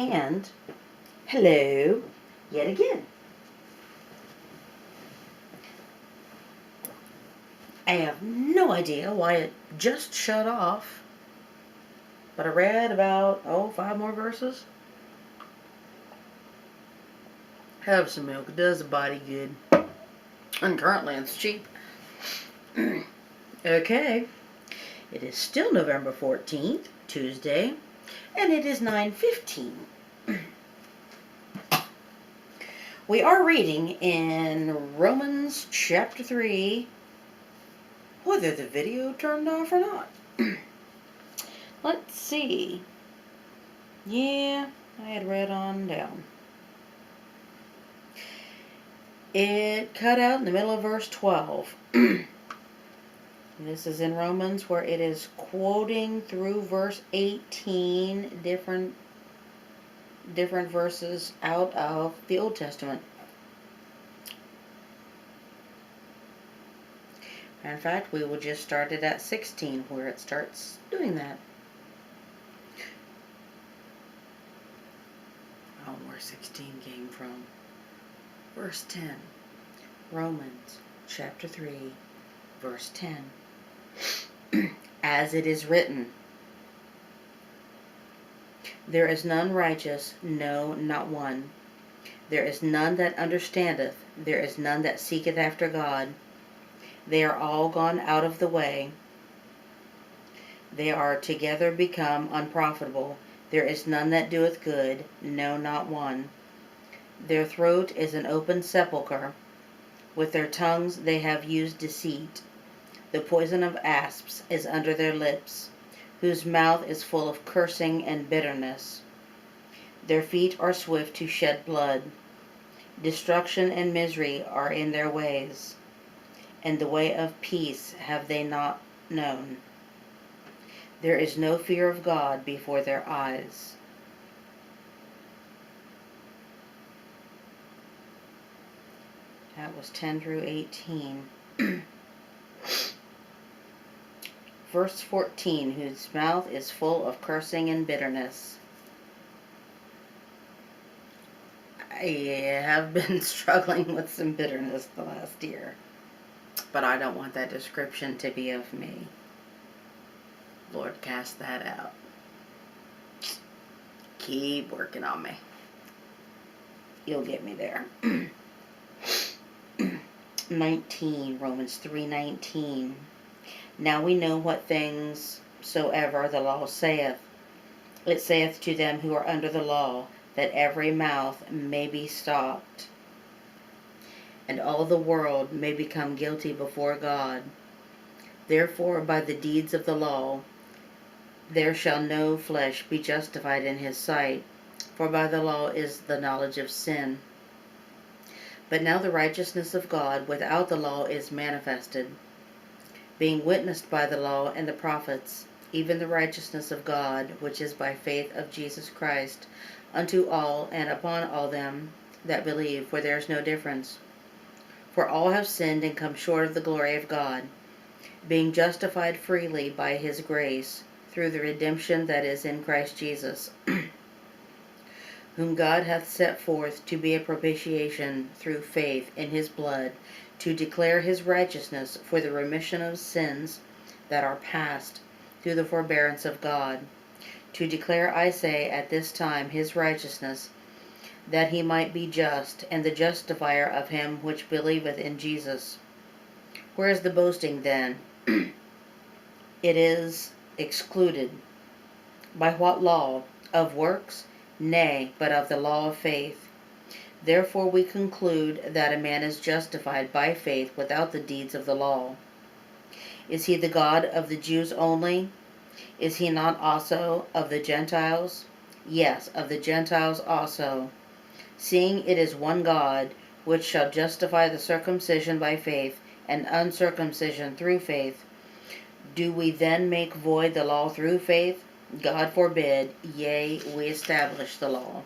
And hello yet again. I have no idea why it just shut off, but I read about, 5 more verses. Have some milk. It does the body good. And currently it's cheap. Okay. It is still November 14th, Tuesday, and it is 9:15. We are reading in Romans chapter 3, whether the video turned off or not. Let's see. Yeah, I had read on down. It cut out in the middle of verse 12. This is in Romans, where it is quoting through verse 18 different verses out of the Old Testament. In fact, we will just start it at 16, where it starts doing that. Oh, where 16 came from. Verse 10. Romans chapter 3, verse 10. As it is written, there is none righteous, no, not one. There is none that understandeth, there is none that seeketh after God. They are all gone out of the way. They are together become unprofitable. There is none that doeth good, no, not one. Their throat is an open sepulchre. With their tongues they have used deceit. The poison of asps is under their lips, whose mouth is full of cursing and bitterness. Their feet are swift to shed blood. Destruction and misery are in their ways, and the way of peace have they not known. There is no fear of God before their eyes. That was 10 through 18. Verse 14, whose mouth is full of cursing and bitterness. I have been struggling with some bitterness the last year, but I don't want that description to be of me. Lord, cast that out. Keep working on me. You'll get me there. 19, Romans 3:19. Now we know what things soever the law saith. It saith to them who are under the law, that every mouth may be stopped, and all the world may become guilty before God. Therefore by the deeds of the law there shall no flesh be justified in his sight, for by the law is the knowledge of sin. But now the righteousness of God without the law is manifested, being witnessed by the law and the prophets, even the righteousness of God, which is by faith of Jesus Christ, unto all and upon all them that believe, for there is no difference. For all have sinned and come short of the glory of God, being justified freely by his grace, through the redemption that is in Christ Jesus, whom God hath set forth to be a propitiation through faith in his blood, to declare his righteousness for the remission of sins that are past, through the forbearance of God, to declare, I say, at this time his righteousness, that he might be just, and the justifier of him which believeth in Jesus. Where is the boasting then? It is excluded. By what law? Of works? Nay, but of the law of faith. Therefore we conclude that a man is justified by faith without the deeds of the law. Is he the God of the Jews only? Is he not also of the Gentiles? Yes, of the Gentiles also. Seeing it is one God, which shall justify the circumcision by faith, and uncircumcision through faith. Do we then make void the law through faith? God forbid, yea, we establish the law.